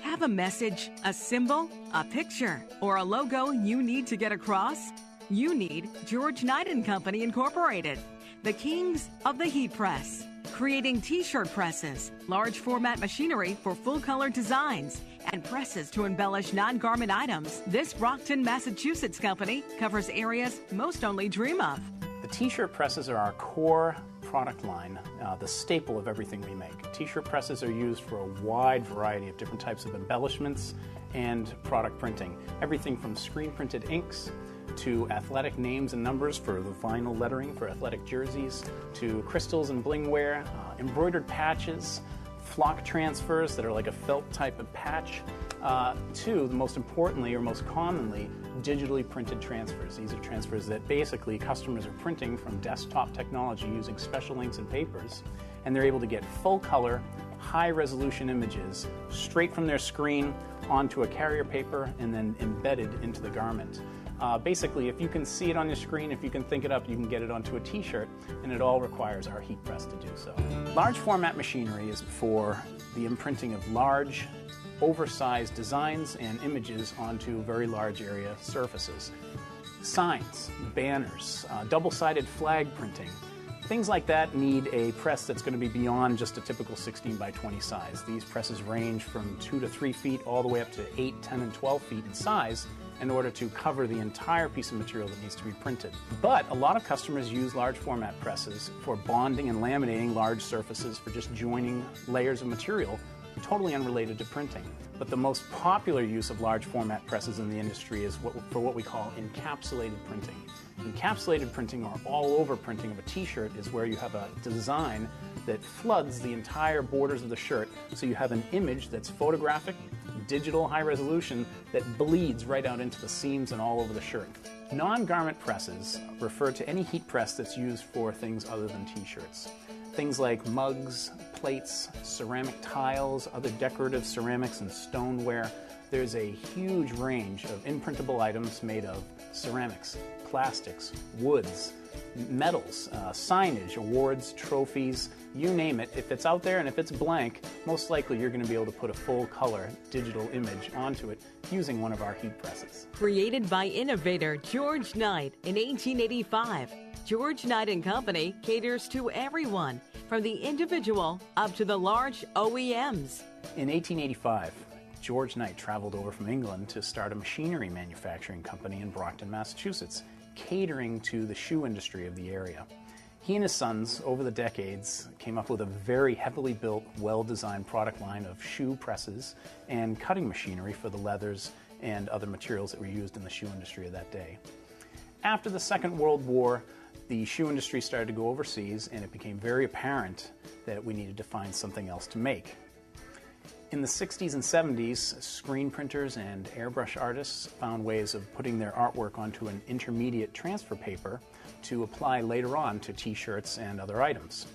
Have a message, a symbol, a picture, or a logo you need to get across? You need George Knight and Company Incorporated, the kings of the heat press. Creating t-shirt presses, large format machinery for full color designs, and presses to embellish non-garment items, this Brockton, Massachusetts company covers areas most only dream of. The t-shirt presses are our core product line, the staple of everything we make. T-shirt presses are used for a wide variety of different types of embellishments and product printing. Everything from screen printed inks to athletic names and numbers for the vinyl lettering for athletic jerseys, to crystals and blingware, embroidered patches, flock transfers that are like a felt type of patch, to, most importantly or most commonly, digitally printed transfers. These are transfers that basically customers are printing from desktop technology using special inks and papers, and they're able to get full color, high resolution images straight from their screen onto a carrier paper and then embedded into the garment. Basically, if you can see it on your screen, if you can think it up, you can get it onto a t-shirt, and it all requires our heat press to do so. Large format machinery is for the imprinting of large, oversized designs and images onto very large area surfaces. Signs, banners, double-sided flag printing, things like that need a press that's going to be beyond just a typical 16 by 20 size. These presses range from 2 to 3 feet all the way up to 8, 10, and 12 feet in size in order to cover the entire piece of material that needs to be printed. But a lot of customers use large format presses for bonding and laminating large surfaces, for just joining layers of material, totally unrelated to printing. But the most popular use of large format presses in the industry is for what we call encapsulated printing. Encapsulated printing, or all-over printing of a t-shirt, is where you have a design that floods the entire borders of the shirt, so you have an image that's photographic, digital, high resolution, that bleeds right out into the seams and all over the shirt. Non-garment presses refer to any heat press that's used for things other than t-shirts. Things like mugs, plates, ceramic tiles, other decorative ceramics and stoneware. There's a huge range of imprintable items made of ceramics, plastics, woods, metals, signage, awards, trophies, you name it. If it's out there and if it's blank, most likely you're going to be able to put a full color digital image onto it using one of our heat presses. Created by innovator George Knight in 1885, George Knight and Company caters to everyone, from the individual up to the large OEMs. In 1885, George Knight traveled over from England to start a machinery manufacturing company in Brockton, Massachusetts, catering to the shoe industry of the area. He and his sons, over the decades, came up with a very heavily built, well-designed product line of shoe presses and cutting machinery for the leathers and other materials that were used in the shoe industry of that day. After the Second World War, the shoe industry started to go overseas, and it became very apparent that we needed to find something else to make. In the 60s and 70s, screen printers and airbrush artists found ways of putting their artwork onto an intermediate transfer paper to apply later on to t-shirts and other items.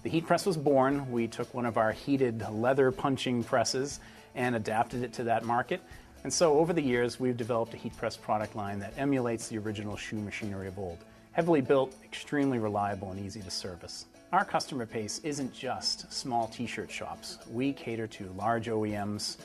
The heat press was born. We took one of our heated leather punching presses and adapted it to that market. And so over the years, we've developed a heat press product line that emulates the original shoe machinery of old. Heavily built, extremely reliable, and easy to service. Our customer base isn't just small t-shirt shops. We cater to large OEMs,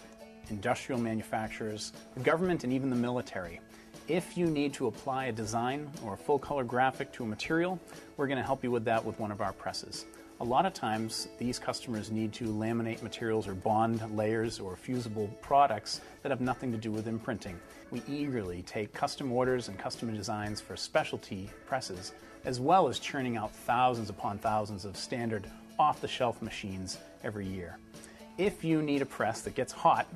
industrial manufacturers, the government, and even the military. If you need to apply a design or a full-color graphic to a material, we're going to help you with that with one of our presses. A lot of times, these customers need to laminate materials or bond layers or fusible products that have nothing to do with imprinting. We eagerly take custom orders and custom designs for specialty presses, as well as churning out thousands upon thousands of standard off-the-shelf machines every year. If you need a press that gets hot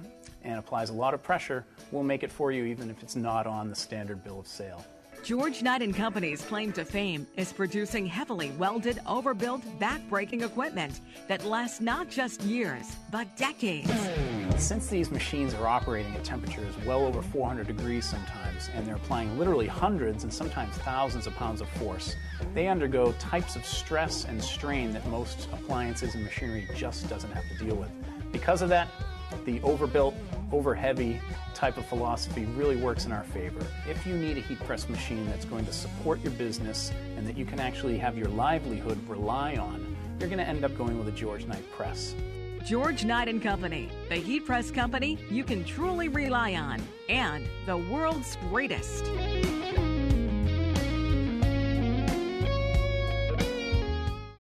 and applies a lot of pressure, we'll make it for you even if it's not on the standard bill of sale. George Knight and Company's claim to fame is producing heavily welded, overbuilt, back-breaking equipment that lasts not just years, but decades. Since these machines are operating at temperatures well over 400 degrees sometimes, and they're applying literally hundreds and sometimes thousands of pounds of force, they undergo types of stress and strain that most appliances and machinery just doesn't have to deal with. Because of that, the overbuilt, overheavy type of philosophy really works in our favor. If you need a heat press machine that's going to support your business and that you can actually have your livelihood rely on, you're going to end up going with a George Knight press. George Knight and Company, the heat press company you can truly rely on, and the world's greatest.